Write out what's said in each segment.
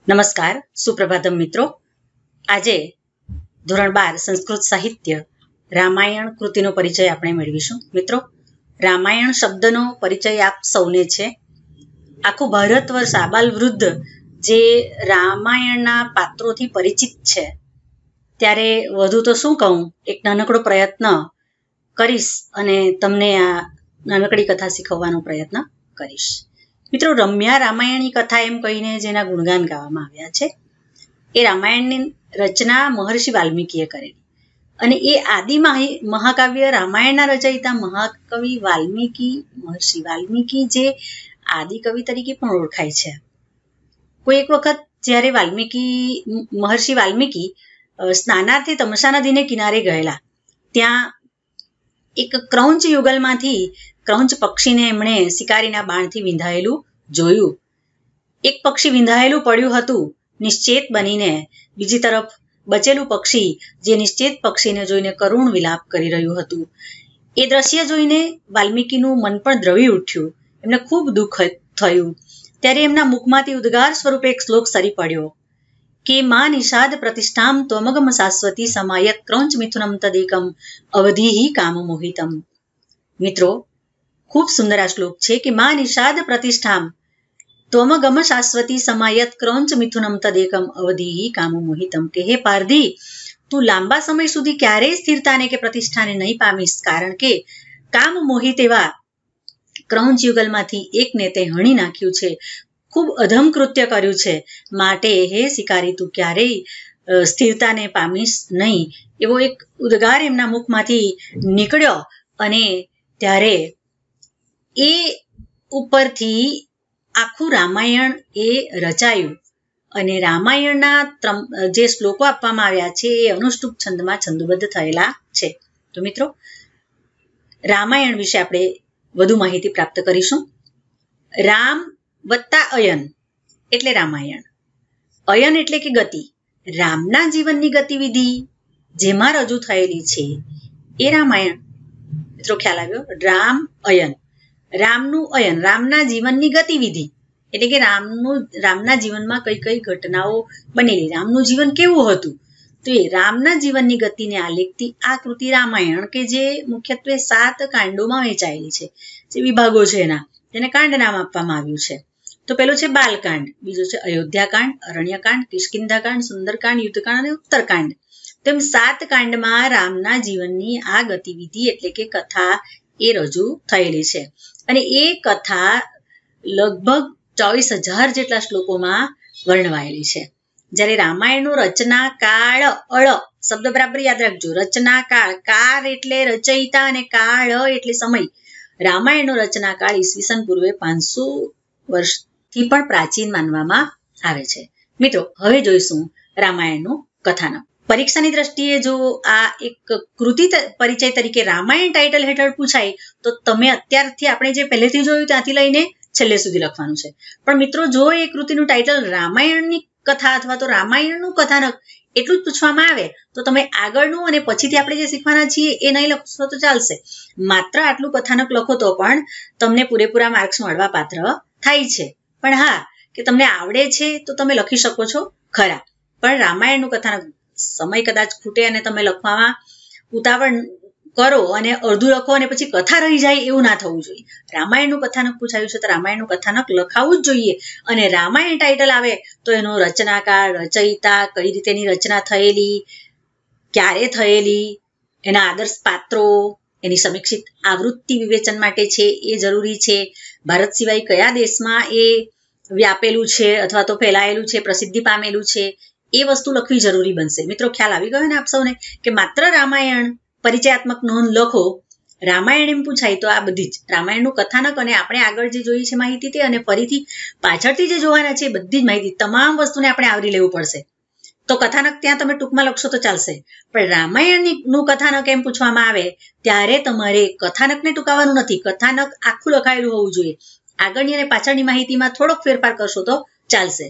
નમસ્કાર, સુપ્રભાતમ મિત્રો. આજે ધોરણ 12 સંસ્કૃત સાહિત્ય રામાયણ કૃતિનો પરિચય આપણે મેળવીશું. મિત્રો, રામાયણ શબ્દનો પરિચય આપ સૌને છે. આખું ભારત વર્ષ આબાલ વૃદ્ધ જે રામાયણના પાત્રોથી પરિચિત છે, ત્યારે વધુ તો શું કહું, એક નાનકડો પ્રયત્ન કરીશ અને તમને આ નાનકડી કથા શીખવવાનો પ્રયત્ન કરીશ. મિત્રો, રમ્યા રામાયણની કથા એમ કહીને જેના ગુણગાન ગાવામાં આવ્યા છે, એ રામાયણની રચના મહર્ષિ વાલ્મીકીએ કરેલી. અને એ આદિ મહાકાવ્ય રામાયણના રચયિતા મહાકવિ મહર્ષિ વાલ્મીકી જે આદિ કવિ તરીકે પણ ઓળખાય છે. કોઈ એક વખત જ્યારે મહર્ષિ વાલ્મીકી સ્નાનાર્થે તમસા નદીને કિનારે ગયેલા, ત્યાં એક ક્રૌંચ યુગલમાંથી ક્રૌંચ પક્ષીને એમણે શિકારીના બાણથી વિંધાયેલું જોયું. એક પક્ષી વિંધાયેલું પડ્યું હતું નિશ્ચેત બનીને, બીજી તરફ બચેલું પક્ષી જે નિશ્ચેત પક્ષીને જોઈને કરુણ વિલાપ કરી રહ્યું હતું. એ દ્રશ્ય જોઈને વાલ્મીકીનું મન પણ દ્રવી ઉઠ્યું. એમને ખૂબ દુઃખ થયું. ત્યારે એમના મુખમાંથી ઉદ્ગાર સ્વરૂપે એક શ્લોક સરી પડ્યો કે મા નિષાદ પ્રતિષ્ઠામ ત્વમગમ શાશ્વતી સમાયત ક્રૌંચ મિથુનમ તદેકમ અવધિહિ કામ મોહિતમ. મિત્રો, ખૂબ સુંદર આ શ્લોક છે કે મા નિષાદ પ્રતિષ્ઠામ ત્વમગમ શાશ્વતી સમાયત ક્રૌંચ મિથુનમ તદેકમ અવધિહિ કામ મોહિતમ. કે હે પારધી, તું લાંબા સમય સુધી ક્યારેય સ્થિરતાને કે પ્રતિષ્ઠાને નહીં પામીશ, કારણ કે કામ મોહિત એવા ક્રૌંચ યુગલમાંથી એકને તે હણી નાખ્યું છે, ખૂબ અધમ કૃત્ય કર્યું છે. માટે હે શિકારી, તું ક્યારેય સ્થિરતાને પામીશ નહીં. એવો એક ઉદ્ગાર એમના મુખમાંથી નીકળ્યો અને ત્યારે એ ઉપરથી આખું રામાયણ એ રચાયું. અને રામાયણના જે શ્લોકો આપવામાં આવ્યા છે એ અનુષ્ટુપ છંદમાં છંદબદ્ધ થયેલા છે. તો મિત્રો, રામાયણ વિશે આપણે વધુ માહિતી પ્રાપ્ત કરીશું. રામ વત્તા અયન એટલે રામાયણ. અયન એટલે કે ગતિ. રામના જીવનની ગતિવિધિ જેમાં રજૂ થયેલી છે એ રામાયણ. મિત્રો, ખ્યાલ આવ્યો? રામ અયન, રામનું અયન, રામના જીવનની ગતિવિધિ એટલે કે રામના જીવનમાં કઈ કઈ ઘટનાઓ બનેલી, રામનું જીવન કેવું હતું, તો એ રામના જીવનની ગતિને આલેખતી આ કૃતિ રામાયણ, કે જે મુખ્યત્વે 7 કાંડોમાં વહેંચાયેલી છે, જે વિભાગો છે એના, તેને કાંડ નામ આપવામાં આવ્યું છે. તો પેલું છે બાલકાંડ, બીજું છે અયોધ્યાકાંડ, અરણ્યકાંડ, કિષ્કિંધાકાંડ, સુંદરકાંડ, યુદ્ધકાંડ અને ઉત્તરકાંડ. તેમ 7 કાંડમાં રામના જીવનની આ ગતિવિધિ એટલે કે કથા એ રજૂ થયેલી છે. અને એ કથા લગભગ 24,000 જેટલા શ્લોકોમાં વર્ણવાયેલી છે. જ્યારે રામાયણનું રચના કાળ, શબ્દ બરાબર યાદ રાખજો. રચના કાળ, કાર એટલે રચયિતા અને કાળ એટલે સમય. રામાયણનો રચના કાળ ઈસવીસન પૂર્વે 500 વર્ષથી પણ પ્રાચીન માનવામાં આવે છે. મિત્રો, હવે જોઈશું રામાયણનું કથાનક. પરીક્ષાની દ્રષ્ટિએ જો આ એક કૃતિ પરિચય તરીકે રામાયણ ટાઇટલ હેઠળ પૂછાય તો તમે અત્યારથી આપણે જે પહેલેથી જોયું ત્યાંથી લઈને છેલ્લે સુધી લખવાનું છે. પણ મિત્રો, જો એ કૃતિનું ટાઇટલ રામાયણની કથા અથવા તો રામાયણનું કથાનક એટલું જ પૂછવામાં આવે તો તમે આગળનું અને પછીથી આપણે જે શીખવાના છીએ એ નહીં લખશો તો ચાલશે. માત્ર આટલું કથાનક લખો તો પણ તમને પૂરેપૂરા માર્ક્સ મળવા પાત્ર થાય છે. પણ હા, કે તમને આવડે છે તો તમે લખી શકો છો ખરા, પણ રામાયણનું કથાનક સમય કદાચ ખૂટે અને તમે લખવામાં ઉતાવળ કરો અને અડધું લખો અને પછી કથા રહી જાય, એવું ના થવું જોઈએ. રામાયણનું કથાનક પૂછાયું છે તો રામાયણનું કથાનક લખાવું જ જોઈએ. અને રામાયણ ટાઇટલ આવે તો એનો રચનાકાળ, રચયિતા, કઈ રીતે એની રચના થયેલી, ક્યારે થયેલી, એના આદર્શ પાત્રો, એની સમીક્ષિત આવૃત્તિ વિવેચન માટે છે એ જરૂરી છે. ભારત સિવાય કયા દેશમાં એ વ્યાપેલું છે અથવા તો ફેલાયેલું છે, પ્રસિદ્ધિ પામેલું છે, એ વસ્તુ લખવી જરૂરી બનશે. મિત્રો, ખ્યાલ આવી ગયો ને આપ સૌને કે માત્ર રામાયણ પરિચયાત્મક નોંધ લખો, રામાયણ એમ પૂછાય તો આ બધી જ રામાયણનું કથાનક અને આપણે આગળ જે જોઈએ છે માહિતી તે, અને ફરીથી પાછળથી જે જોવાના છે બધી જ માહિતી, તમામ વસ્તુને આપણે આવરી લેવું પડશે. તો કથાનક ત્યાં તમે ટૂંકમાં લખશો તો ચાલશે, પણ રામાયણનું કથાનક એમ પૂછવામાં આવે ત્યારે તમારે કથાનકને ટૂંકાવવાનું નથી, કથાનક આખું લખાયેલું હોવું જોઈએ. આગળની અને પાછળની માહિતીમાં થોડોક ફેરફાર કરશો તો ચાલશે.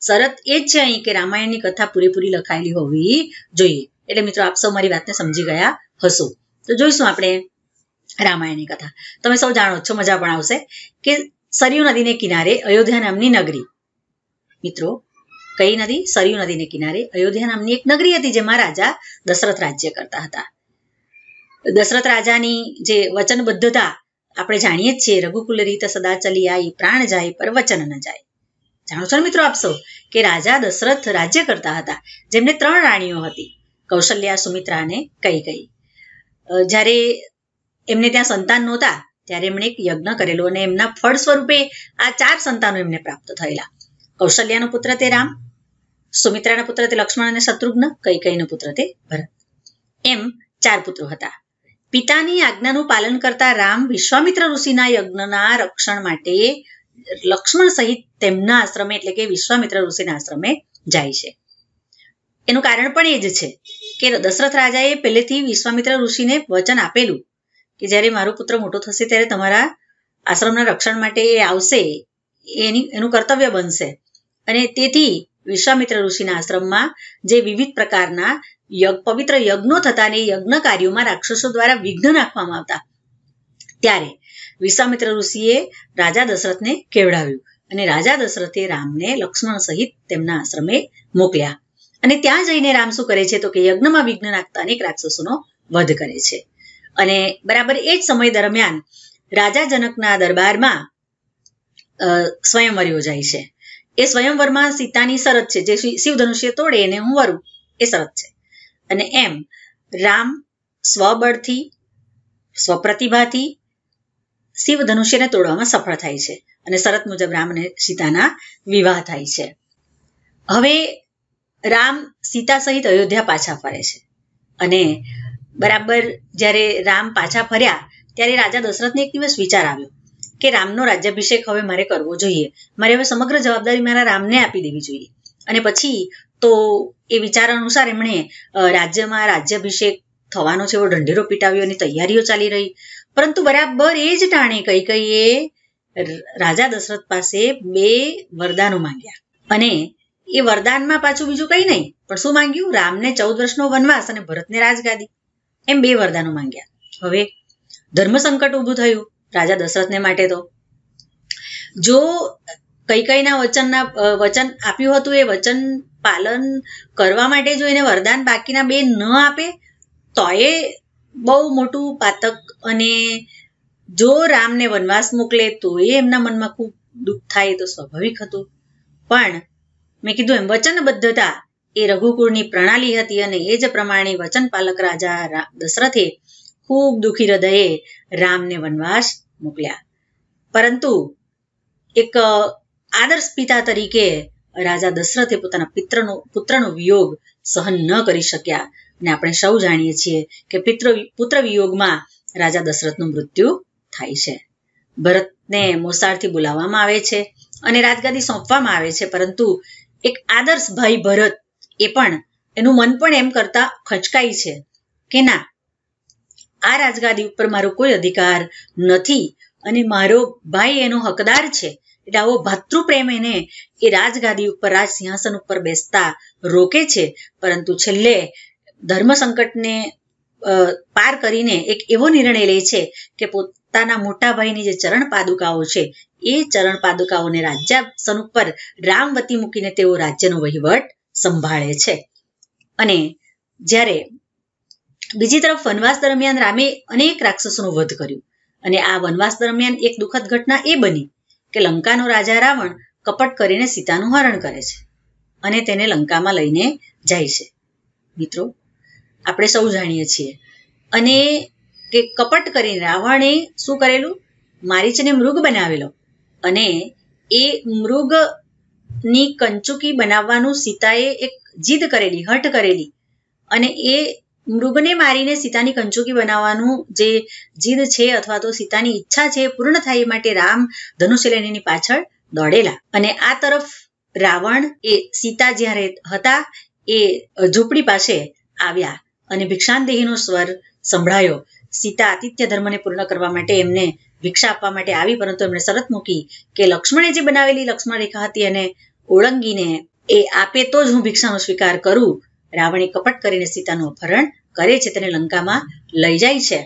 શરત એ જ છે અહીં કે રામાયણની કથા પૂરેપૂરી લખાયેલી હોવી જોઈએ. એટલે મિત્રો, આપ સૌ મારી વાતને સમજી ગયા હશો. તો જોઈશું આપણે રામાયણની કથા. તમે સૌ જાણો છો, મજા પણ આવશે કે સરયુ નદીને કિનારે અયોધ્યા નામની નગરી. મિત્રો, કઈ નદી? સરયુ નદીને કિનારે અયોધ્યા નામની એક નગરી હતી, જેમાં રાજા દશરથ રાજ્ય કરતા હતા. દશરથ રાજાની જે વચનબદ્ધતા આપણે જાણીએ જ છીએ, રઘુકુલ રીત સદા ચલી આઈ, પ્રાણ જાય પર વચન ન જાય. જાણો છો મિત્રો આપ સૌ કે રાજા દશરથ રાજ્ય કરતા હતા, જેમને 3 રાણીઓ હતી, કૌશલ્યા, સુમિત્રા અને કૈકેયી. જ્યારે એમને ત્યાં સંતાન નહોતા ત્યારે એમણે એક યજ્ઞ કરેલો અને એમના ફળ સ્વરૂપે આ 4 સંતાનો એમને પ્રાપ્ત થયેલા. કૌશલ્યાનો પુત્ર તે રામ, સુમિત્રાના પુત્ર તે લક્ષ્મણ અને શત્રુઘ્ન, કૈકેયીનો પુત્ર તે ભરત. એમ 4 પુત્રો હતા. પિતાની આજ્ઞાનું પાલન કરતા રામ વિશ્વામિત્ર ઋષિના યજ્ઞના રક્ષણ માટે લક્ષ્મણ સહિત તેમના આશ્રમે એટલે કે વિશ્વામિત્ર ઋષિના આશ્રમે જાય છે. એનું કારણ પણ એ જ છે કે દશરથ રાજાએ પહેલેથી વિશ્વામિત્ર ઋષિને વચન આપેલું કે જ્યારે મારો પુત્ર મોટો થશે ત્યારે તમારા આશ્રમના રક્ષણ માટે એ આવશે, એનું કર્તવ્ય બનશે. અને તેથી વિશ્વામિત્ર ઋષિના આશ્રમમાં જે વિવિધ પ્રકારના પવિત્ર યજ્ઞો થતા અને યજ્ઞ કાર્યોમાં રાક્ષસો દ્વારા વિઘ્ન નાખવામાં આવતા, ત્યારે વિશ્વામિત્ર ઋષિએ રાજા દશરથને કેવડાવ્યું અને રાજા દશરથે રામને લક્ષ્મણ સહિત તેમના આશ્રમે મોકલ્યા. અને ત્યાં જઈને રામ શું કરે છે તો કે યજ્ઞમાં વિઘ્ન નાખતા અનેક રાક્ષસોનો વધ કરે છે. અને બરાબર એ જ સમય દરમિયાન રાજા જનકના દરબારમાં સ્વયંવર યોજાય છે. એ સ્વયંવરમાં સીતાની શરત છે, જે શિવ ધનુષ્ય તોડે એને હું વરું, એ શરત છે. અને એમ રામ સ્વબળથી, સ્વપ્રતિભાથી શિવ ધનુષ્યને તોડવામાં સફળ થાય છે અને શરત મુજબ રામ અને સીતાના વિવાહ થાય છે. હવે રામ સીતા સહિત અયોધ્યા પાછા ફરે છે અને બરાબર જ્યારે રામ પાછા ફર્યા ત્યારે રાજા દશરથને એક દિવસ વિચાર આવ્યો કે રામનો રાજ્યાભિષેક હવે મારે કરવો જોઈએ, મારે હવે સમગ્ર જવાબદારી મારા રામને આપી દેવી જોઈએ. અને પછી તો એ વિચાર અનુસાર એમણે રાજ્યમાં રાજ્યાભિષેક થવાનો છે એવો ઢંઢેરો પીટાવ્યો અને તૈયારીઓ ચાલી રહી. પરંતુ બરાબર એ જ ટાણે કૈકેયીએ રાજા દશરથ પાસે 2 વરદાનો માંગ્યા. અને એ વરદાનમાં પાછું બીજું કંઈ નહીં, પણ શું માંગ્યું? રામને 14 વર્ષનો વનવાસ અને ભરતને રાજગાદી, એમ 2 વરદાનો માંગ્યા. હવે ધર્મ સંકટ ઊભું થયું રાજા દશરથને માટે. તો જો કૈકેયીના વચન આપ્યું હતું એ વચન પાલન કરવા માટે જો એને વરદાન બાકીના 2 ન આપે તો એ બહુ મોટું પાતક, અને જો રામને વનવાસ મોકલે તો એ એમના મનમાં ખૂબ દુઃખ થાય તો સ્વાભાવિક હતું. પણ મેં કીધું એમ વચનબદ્ધતા એ રઘુકુળની પ્રણાલી હતી અને એ જ પ્રમાણે વચન પાલક રાજા દશરથે ખૂબ દુઃખી હૃદયે રામને વનવાસ મોકલ્યા. પરંતુ એક આદર્શ પિતા તરીકે રાજા દશરથે પોતાના પુત્રનો વિયોગ સહન ન કરી શક્યા અને આપણે સૌ જાણીએ છીએ કે પુત્ર વિયોગમાં રાજા દશરથનું મૃત્યુ થાય છે. ભરતને મોસાળથી બોલાવવામાં આવે છે અને રાજગાદી સોંપવામાં આવે છે, પરંતુ એક આદર્શ ભાઈ ભરત એ પણ એનું મન પણ એમ કરતા ખચકાય છે કે ના, આ રાજગાદી ઉપર મારો કોઈ અધિકાર નથી અને મારો ભાઈ એનો હકદાર છે. એટલે આવો ભાતૃપ્રેમ એને એ રાજગાદી ઉપર, રાજ સિંહાસન ઉપર બેસતા રોકે છે. પરંતુ છેલ્લે ધર્મ સંકટને પાર કરીને એક એવો નિર્ણય લે છે કે પોતાના મોટા ભાઈની જે ચરણ પાદુકાઓ છે એ ચરણ પાદુકાઓને રાજ્યાસન ઉપર રામવતી મૂકીને તેઓ રાજ્યનો વહીવટ સંભાળે છે. અને જ્યારે બીજી તરફ વનવાસ દરમિયાન રામે અનેક રાક્ષસોનો વધ કર્યો અને આ વનવાસ દરમિયાન એક દુઃખદ ઘટના એ બની કે લંકાનો રાજા રાવણ કપટ કરીને સીતાનું હરણ કરે છે અને તેને લંકામાં લઈને જાય છે. મિત્રો, આપણે સૌ જાણીએ છીએ અને કે કપટ કરીને રાવણે શું કરેલું? મારીચને મૃગ બનાવેલો અને એ મૃગની કંચુકી બનાવવાનું સીતાએ એક જીદ કરેલી, હઠ કરેલી, અને એ મૃગને મારીને સીતાની કંચુકી બનાવવાનું જે જીદ છે અથવા તો સીતાની ઈચ્છા છે પૂર્ણ થાય એ માટે રામ ધનુષ્ય લઈને એની પાછળ દોડેલા. અને આ તરફ રાવણ એ સીતા જ્યારે હતા એ ઝૂંપડી પાસે આવ્યા અને ભિક્ષાંદેહીનો સ્વર સંભળાયો. સીતા આતિથ્ય ધર્મને પૂર્ણ કરવા માટે એમને ભિક્ષા આપવા માટે આવી, પરંતુ એમણે શરત મૂકી કે લક્ષ્મણે જે બનાવેલી લક્ષ્મણ રેખા હતી એને ઓળંગીને એ આપે તો જ હું ભિક્ષાનો સ્વીકાર કરું. રાવણે કપટ કરીને સીતાનું અપહરણ કરે છે, તેને લંકામાં લઈ જાય છે.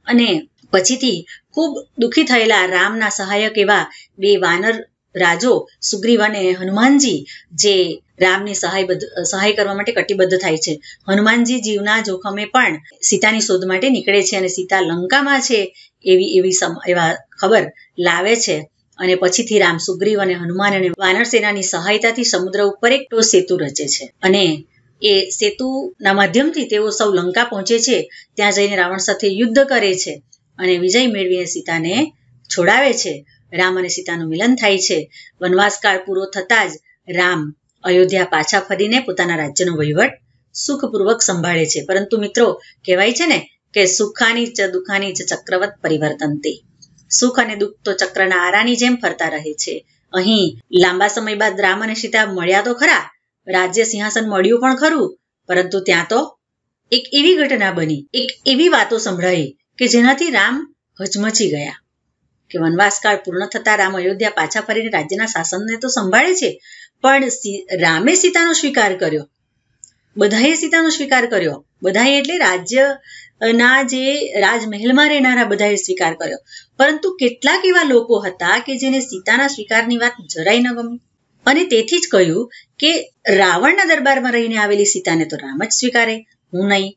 અને પછીથી ખૂબ દુઃખી થયેલા રામના સહાયક એવા 2 વાનર રાજો સુગ્રીવ અને હનુમાનજી જે રામની સહાય કરવા માટે કટિબદ્ધ થાય છે. હનુમાનજી જીવના જોખમે પણ સીતાની શોધ માટે નીકળે છે અને સીતા લંકામાં છે એવા ખબર લાવે છે. અને પછીથી રામ, સુગ્રીવ અને હનુમાન અને વાનર સેનાની સહાયતાથી સમુદ્ર ઉપર એક સેતુ રચે છે અને એ સેતુના માધ્યમથી તેઓ સૌ લંકા પહોંચે છે. ત્યાં જઈને રાવણ સાથે યુદ્ધ કરે છે અને વિજય મેળવીને સીતાને છોડાવે છે. રામ અને સીતાનું મિલન થાય છે. વનવાસકાળ પૂરો થતાં જ રામ અયોધ્યા પાછા ફરીને પોતાના રાજ્યનો વહીવટ સુખપૂર્વક સંભાળે છે. પરંતુ મિત્રો, કહેવાય છે ને કે સુખાની ચ દુખાની ચ ચક્રવત પરિવર્તનતે. સુખ અને દુઃખ તો ચક્રના આરાની જેમ ફરતા રહે છે. અહીં લાંબા સમય બાદ રામ અને સીતા મળ્યા તો ખરા, રાજ્ય સિંહાસન મળ્યું પણ ખરું, પરંતુ ત્યાં તો એક એવી ઘટના બની, એક એવી વાતો સંભળાઈ કે જેનાથી રામ હચમચી ગયા. કે વનવાસકાળ પૂર્ણ થતા રામ અયોધ્યા પાછા ફરીને રાજ્યના શાસનને તો સંભાળે છે, પણ રામે સીતાનો સ્વીકાર કર્યો. બધાએ સીતાનો સ્વીકાર કર્યો. બધાએ એટલે રાજ્યના જે રાજમહેલમાં રહેનારા બધાએ સ્વીકાર કર્યો. પરંતુ કેટલાક એવા લોકો હતા કે જેને સીતાના સ્વીકારની વાત જરાય ન ગમી અને તેથી જ કહ્યું કે રાવણના દરબારમાં રહીને આવેલી સીતાને તો રામ જ સ્વીકારે, હું નહીં.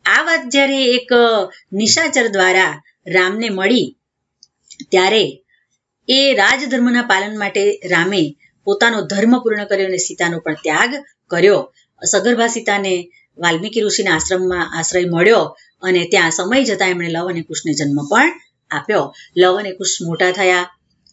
આ વાત જ્યારે એક નિશાચર દ્વારા રામને મળી ત્યારે એ રાજધર્મના પાલન માટે રામે પોતાનો ધર્મ પૂર્ણ કર્યો અને સીતાનો પણ ત્યાગ કર્યો. સગર્ભા સીતાને વાલ્મીકી ઋષિના આશ્રમમાં આશ્રય મળ્યો અને ત્યાં સમય જતા એમણે લવ અને કુશને જન્મ પણ આપ્યો. લવ અને કુશ મોટા થયા.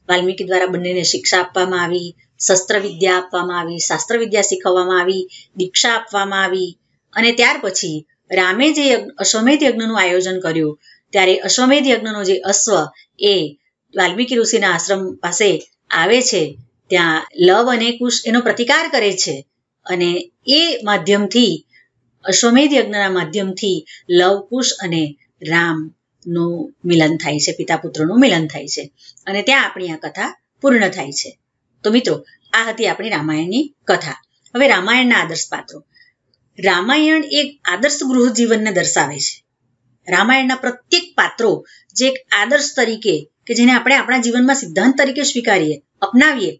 વાલ્મીકી દ્વારા બંનેને શિક્ષા આપવામાં આવી, શસ્ત્ર વિદ્યા આપવામાં આવી, શાસ્ત્ર વિદ્યા શીખવવામાં આવી, દીક્ષા આપવામાં આવી. અને ત્યાર પછી રામે જે અશ્વમેધ યજ્ઞનું આયોજન કર્યું ત્યારે અશ્વમેધ યજ્ઞનો જે અશ્વ એ વાલ્મીકી ઋષિના આશ્રમ પાસે આવે છે. ત્યાં લવ અને કુશ એનો પ્રતિકાર કરે છે અને એ માધ્યમથી, અશ્વમેધ યજ્ઞના માધ્યમથી લવ, કુશ અને રામનું મિલન થાય છે, પિતા પુત્રનું મિલન થાય છે અને ત્યાં આપણી આ કથા પૂર્ણ થાય છે. તો મિત્રો, આ હતી આપણી રામાયણની કથા. હવે રામાયણના આદર્શ પાત્રો. રામાયણ એક આદર્શ ગૃહ જીવનને દર્શાવે છે. રામાયણના પ્રત્યેક પાત્રો જે એક આદર્શ તરીકે, કે જેને આપણે આપણા જીવનમાં સિદ્ધાંત તરીકે સ્વીકારીએ, અપનાવીએ,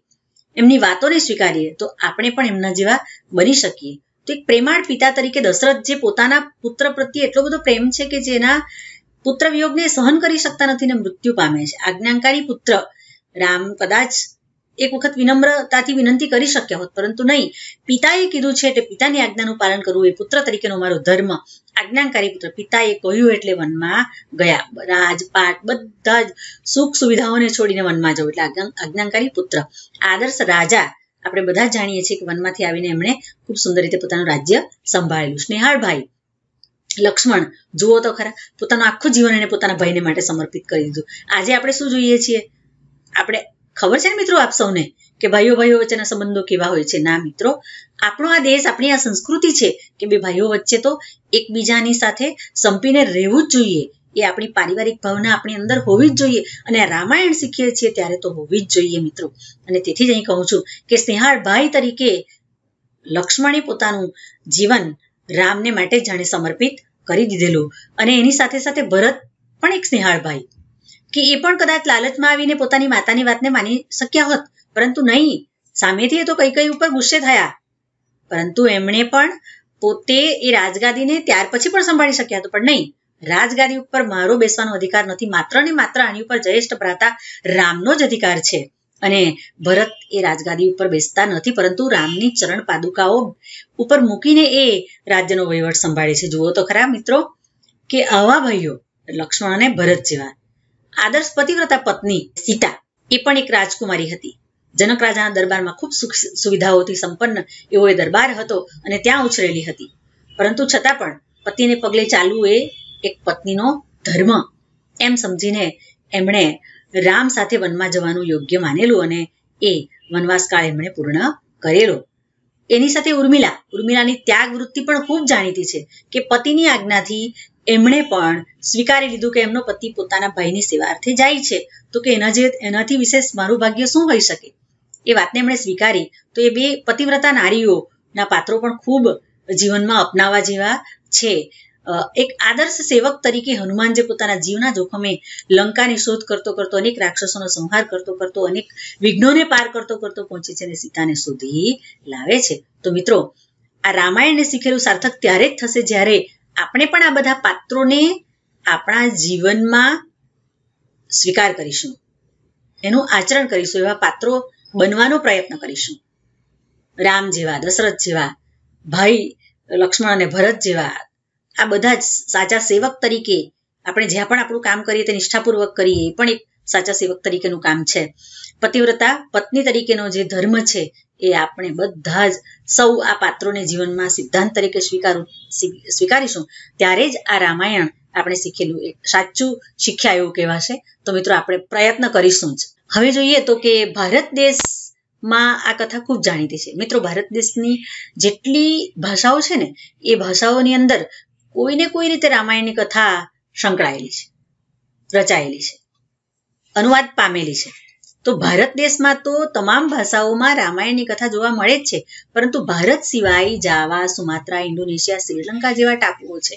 એમની વાતોને સ્વીકારીએ તો આપણે પણ એમના જેવા બની શકીએ. તો એક પ્રેમાળ પિતા તરીકે દશરથ જે પોતાના પુત્ર પ્રત્યે એટલો બધો પ્રેમ છે કે જેના પુત્ર વિયોગને સહન કરી શકતા નથી ને મૃત્યુ પામે છે. આજ્ઞાકારી પુત્ર રામ કદાચ એક વખત વિનમ્રતાથી વિનંતી કરી શક્યા હોત, પરંતુ નહીં, પિતાએ કીધું છે એટલે પિતાની આજ્ઞાનું પાલન કરવું એ પુત્ર તરીકેનો મારો ધર્મ. આજ્ઞાકારી પુત્ર, પિતાએ કહ્યું એટલે વનમાં ગયા. રાજપાટ બધા જ સુખ સુવિધાઓને છોડીને વનમાં જવું એટલે આજ્ઞાકારી પુત્ર. આદર્શ રાજા, આપણે બધા જ જાણીએ છીએ કે વનમાંથી આવીને એમણે ખૂબ સુંદર રીતે પોતાનું રાજ્ય સંભાળેલું. સ્નેહાળ ભાઈ લક્ષ્મણ, જુઓ તો ખરા, પોતાનું આખું જીવન એને પોતાના ભાઈને માટે સમર્પિત કરી દીધું. આજે આપણે શું જોઈએ છીએ? આપણે ખબર છે ને મિત્રો આપ સૌને કે ભાઈઓ વચ્ચેના સંબંધો કેવા હોય છે? ના મિત્રો, આપણો આ દેશ, આપણી આ સંસ્કૃતિ છે કે બે ભાઈઓ વચ્ચે તો એકબીજાની સાથે સંપીને રહેવું જ જોઈએ. એ આપણી પારિવારિક ભાવના આપણી અંદર હોવી જ જોઈએ અને આ રામાયણ શીખીએ છીએ ત્યારે તો હોવી જ જોઈએ મિત્રો. અને તેથી જ અહીં કહું છું કે સ્નેહાળ ભાઈ તરીકે લક્ષ્મણે પોતાનું જીવન રામને માટે જાણે સમર્પિત કરી દીધેલું. અને એની સાથે સાથે ભરત પણ એક સ્નેહાળ ભાઈ, કે એ પણ કદાચ લાલચમાં આવીને પોતાની માતાની વાતને માની શક્યા હોત, પરંતુ નહીં, સામેથી એ તો કઈ ઉપર ગુસ્સે થયા, પરંતુ એમણે પણ પોતે એ રાજગાદીને ત્યાર પછી પણ સંભાળી શક્યા હતો. પણ નહીં, રાજગાદી ઉપર મારો બેસવાનો અધિકાર નથી, માત્ર ને માત્ર આની ઉપર જયેષ્ઠ ભ્રાતા રામનો જ અધિકાર છે. અને ભરત એ રાજગાદી ઉપર બેસતા નથી, પરંતુ રામની ચરણ પાદુકાઓ ઉપર મૂકીને એ રાજ્યનો વહીવટ સંભાળે છે. જુઓ તો ખરા મિત્રો કે આવા ભાઈઓ લક્ષ્મણ અને ભરત જેવા. આદર્શ પતિવ્રતા પત્ની સીતા, એ પણ એક રાજકુમારી હતી. જનક રાજાના દરબારમાં ખૂબ સુખ સુવિધાઓથી સંપન્ન એવો એ દરબાર હતો અને ત્યાં ઉછરેલી હતી. પરંતુ છતાં પણ પતિને પગલે ચાલવું એ એક પત્નીનો ધર્મ એમ સમજીને એમણે રામ સાથે વનમાં જવાનું યોગ્ય માનેલું અને એ વનવાસકાળ એમણે પૂર્ણ કરેલો. એની સાથે ઉર્મિલાની ત્યાગ વૃત્તિ પણ ખૂબ જાણીતી છે કે પતિની આજ્ઞાથી એમણે પણ સ્વીકારી લીધું કે એમનો પતિ પોતાના ભાઈની સેવાર્થે જાય છે, તો કે એનાથી વિશેષ મારું ભાગ્ય શું હોઈ શકે? એ વાતને એમણે સ્વીકારી. તો એ બે પતિવ્રતા નારીઓના પાત્રો પણ ખૂબ જીવનમાં અપનાવવા જેવા છે. એક આદર્શ સેવક તરીકે હનુમાન જે પોતાના જીવના જોખમે લંકાની શોધ કરતો કરતો અનેક રાક્ષસોનો સંહાર કરતો કરતો અનેક વિઘ્નોને પાર કરતો કરતો પહોંચે છે અને સીતાને શોધી લાવે છે. તો મિત્રો, આ રામાયણને શીખેલું સાર્થક ત્યારે જ થશે જ્યારે આપણે પણ આ બધા પાત્રોને આપણા જીવનમાં સ્વીકાર કરીશું, એનું આચરણ કરીશું, એવા પાત્રો બનવાનો પ્રયત્ન કરીશું. રામ જેવા, દશરથ જેવા, ભાઈ લક્ષ્મણ અને ભરત જેવા આ બધા જ સાચા સેવક તરીકે આપણે જ્યાં પણ આપણું કામ કરીએ તે નિષ્ઠાપૂર્વક કરીએ, એ પણ એક સાચા સેવક તરીકેનું કામ છે. પતિવ્રતા પત્ની તરીકેનો જે ધર્મ છે એ આપણે બધા જ સૌ આ પાત્રોને જીવનમાં સિદ્ધાંત તરીકે સ્વીકારીશું, ત્યારે જ આ રામાયણ આપણે શીખેલું એક સાચું શીખ્યા એવું કહેવાશે. તો મિત્રો, આપણે પ્રયત્ન કરીશું જ. હવે જોઈએ તો કે ભારત દેશમાં આ કથા ખૂબ જાણીતી છે. મિત્રો, ભારત દેશની જેટલી ભાષાઓ છે ને એ ભાષાઓની અંદર કોઈને કોઈ રીતે રામાયણની કથા સંકળાયેલી છે, રચાયેલી છે, અનુવાદ પામેલી છે. તો ભારત દેશમાં તો તમામ ભાષાઓમાં રામાયણની કથા જોવા મળે જ છે, પરંતુ ભારત સિવાય જાવા, સુમાત્રા, ઇન્ડોનેશિયા, શ્રીલંકા જેવા ટાપુઓ છે,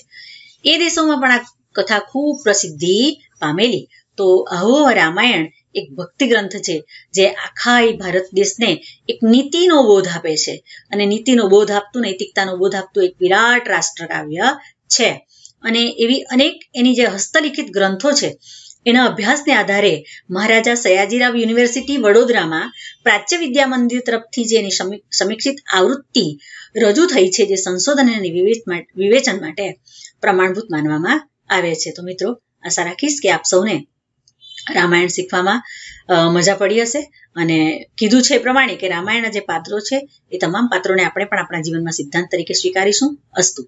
એ દેશોમાં પણ આ કથા ખૂબ પ્રસિદ્ધિ પામેલી. તો આવો રામાયણ એક ભક્તિ ગ્રંથ છે જે આખા ભારત દેશને એક નીતિનો બોધ આપે છે, અને નીતિનો બોધ આપતું, નૈતિકતાનો બોધ આપતું એક વિરાટ રાષ્ટ્રકાવ્ય છે. અને એવી અનેક એની જે હસ્તલિખિત ગ્રંથો છે એના અભ્યાસને આધારે મહારાજા સયાજીરાવ યુનિવર્સિટી વડોદરામાં પ્રાચ્ય વિદ્યા મંદિર તરફથી જે એની સમીક્ષિત આવૃત્તિ રજૂ થઈ છે, જે સંશોધન અને વિવેચન માટે પ્રમાણભૂત માનવામાં આવે છે. તો મિત્રો, આશા રાખીશ કે આપ સૌને રામાયણ શીખવામાં મજા પડી હશે, અને કીધું છે એ પ્રમાણે કે રામાયણના જે પાત્રો છે એ તમામ પાત્રોને આપણે પણ આપણા જીવનમાં સિદ્ધાંત તરીકે સ્વીકારીશું. અસ્તુ.